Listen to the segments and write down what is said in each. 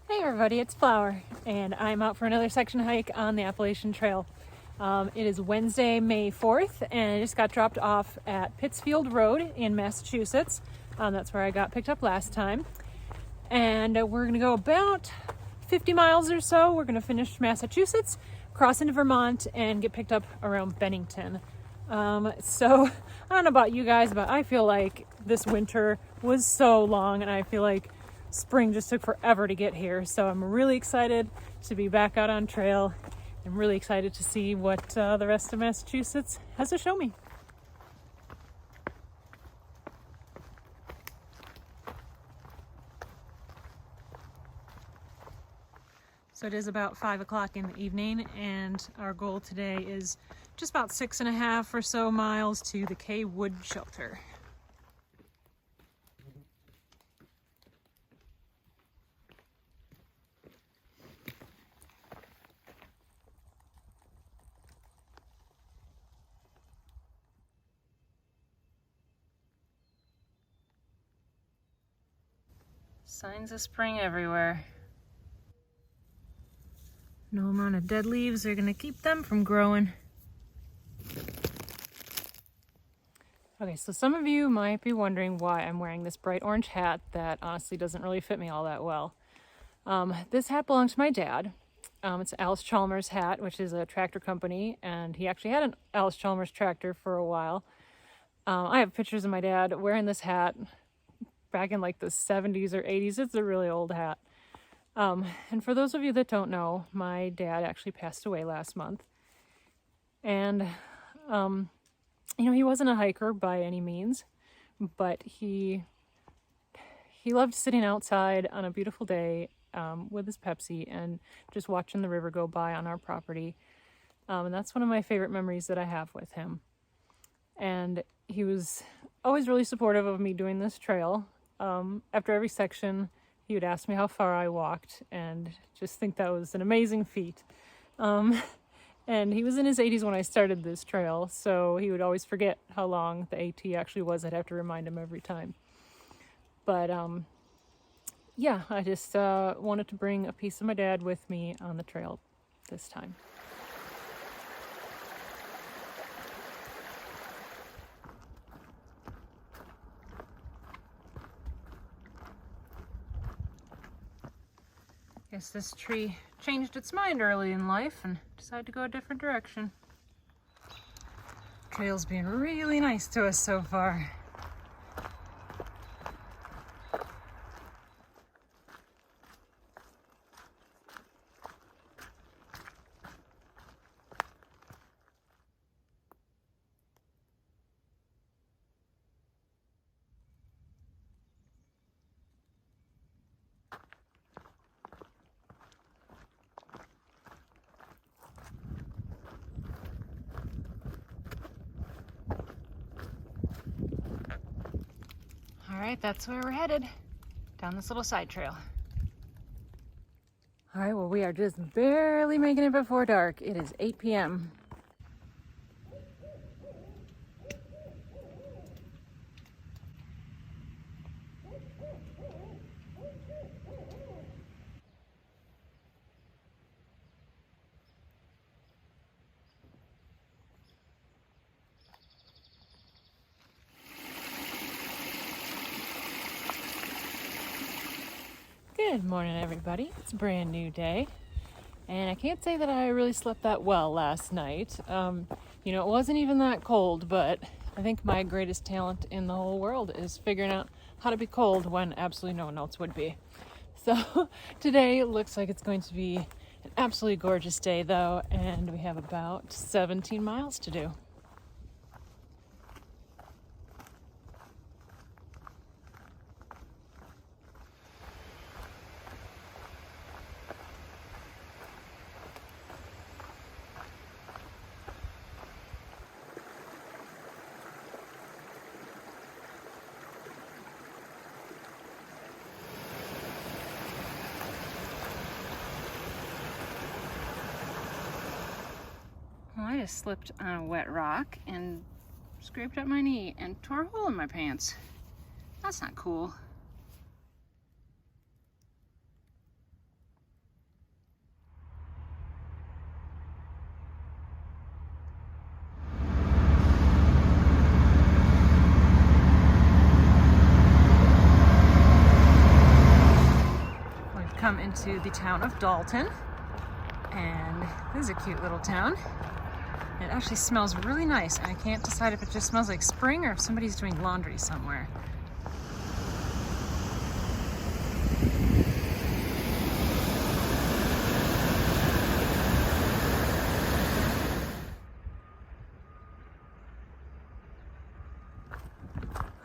Hey everybody, it's Flower, and I'm out for another section hike on the Appalachian Trail. It is Wednesday, May 4th, and I just got dropped off at Pittsfield Rd in Massachusetts. That's where I got picked up last time. And we're going to go about 50 miles or so. We're going to finish Massachusetts, cross into Vermont, and get picked up around Bennington. So I don't know about you guys, but I feel like this winter was so long, and I feel like spring just took forever to get here. So I'm really excited to be back out on trail. I'm really excited to see what the rest of Massachusetts has to show me. So it is about 5 o'clock in the evening, and our goal today is just about 6.5 or so miles to the Wood Shelter. Signs of spring everywhere. No amount of dead leaves are going to keep them from growing. Okay, so some of you might be wondering why I'm wearing this bright orange hat that honestly doesn't really fit me all that well. This hat belongs to my dad. It's Alice Chalmers' hat, which is a tractor company, and he actually had an Alice Chalmers tractor for a while. I have pictures of my dad wearing this hat back in like the 70s or 80s. It's a really old hat. And for those of you that don't know, my dad actually passed away last month. And, he wasn't a hiker by any means, but he loved sitting outside on a beautiful day with his Pepsi and just watching the river go by on our property. And that's one of my favorite memories that I have with him. And he was always really supportive of me doing this trail. After every section, he would ask me how far I walked, and just think that was an amazing feat. And he was in his 80s when I started this trail, so he would always forget how long the AT actually was. I'd have to remind him every time. But yeah, I just wanted to bring a piece of my dad with me on the trail this time. Guess this tree changed its mind early in life and decided to go a different direction. Trail's been really nice to us so far. All right, that's where we're headed, down this little side trail. All right, well, we are just barely making it before dark. It is 8 p.m. Good morning, everybody. It's a brand new day, and I can't say that I really slept that well last night. It wasn't even that cold, but I think my greatest talent in the whole world is figuring out how to be cold when absolutely no one else would be. So today looks like it's going to be an absolutely gorgeous day, though, and we have about 17 miles to do. Well, I just slipped on a wet rock and scraped up my knee and tore a hole in my pants. That's not cool. come into the town of Dalton, and this is a cute little town. It actually smells really nice, and I can't decide if it just smells like spring or if somebody's doing laundry somewhere.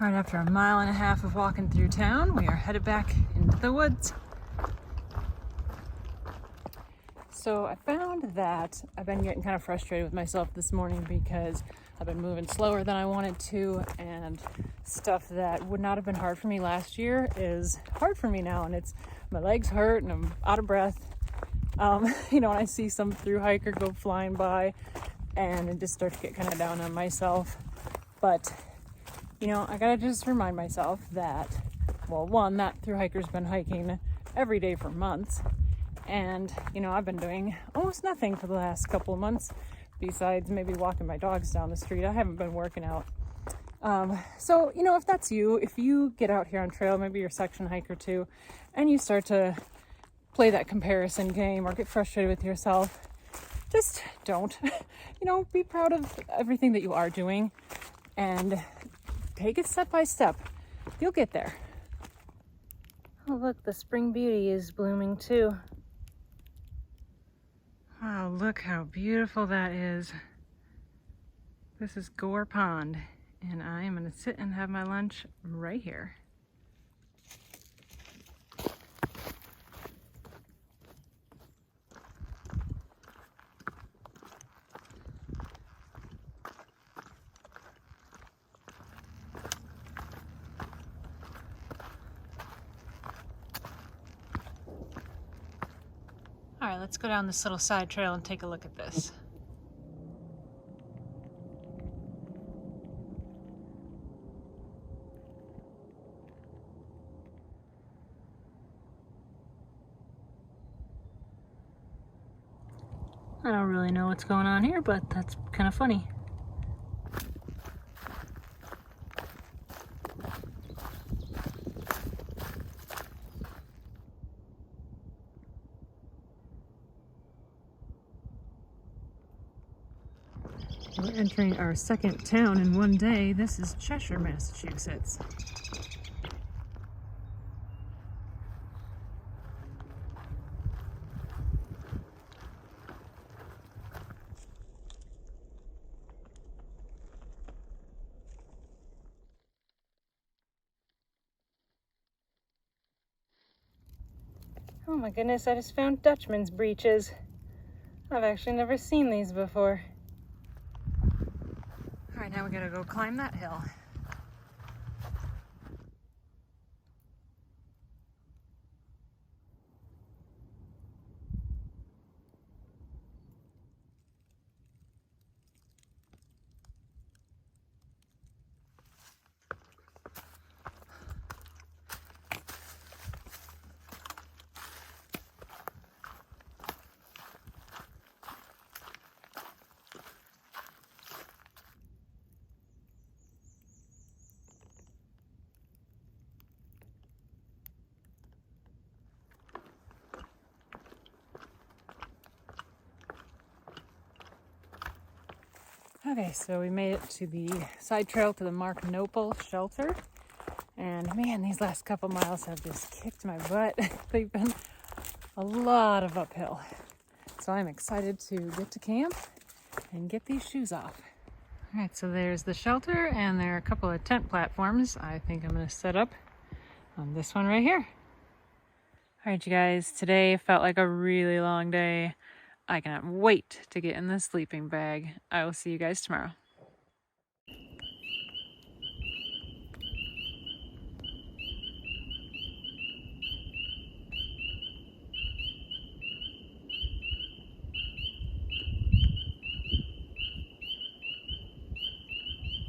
All right, after a mile and a half of walking through town, we are headed back into the woods. So I found that I've been getting kind of frustrated with myself this morning because I've been moving slower than I wanted to, and stuff that would not have been hard for me last year is hard for me now, and it's my legs hurt and I'm out of breath. You know, and I see some thru hiker go flying by and it just starts to get kind of down on myself. But you know, I gotta just remind myself that, well, one, that thru hiker's been hiking every day for months. And, you know, I've been doing almost nothing for the last couple of months besides maybe walking my dogs down the street. I haven't been working out. So, you know, if that's you, if you get out here on trail, maybe you're a section hiker too, and you start to play that comparison game or get frustrated with yourself, just don't. You know, be proud of everything that you are doing and take it step by step. You'll get there. Oh, look, the spring beauty is blooming too. Wow, look how beautiful that is. This is Gore Pond, and I am going to sit and have my lunch right here. All right, let's go down this little side trail and take a look at this. I don't really know what's going on here, but that's kind of funny. We're entering our second town in one day. This is Cheshire, Massachusetts. Oh my goodness, I just found Dutchman's breeches. I've actually never seen these before. All right, now we gotta go climb that hill. Okay, so we made it to the side trail to the Mark Noepel Shelter. And man, these last couple miles have just kicked my butt. They've been a lot of uphill. So I'm excited to get to camp and get these shoes off. All right, so there's the shelter and there are a couple of tent platforms. I think I'm gonna set up on this one right here. All right, you guys, today felt like a really long day. I cannot wait to get in the sleeping bag. I will see you guys tomorrow.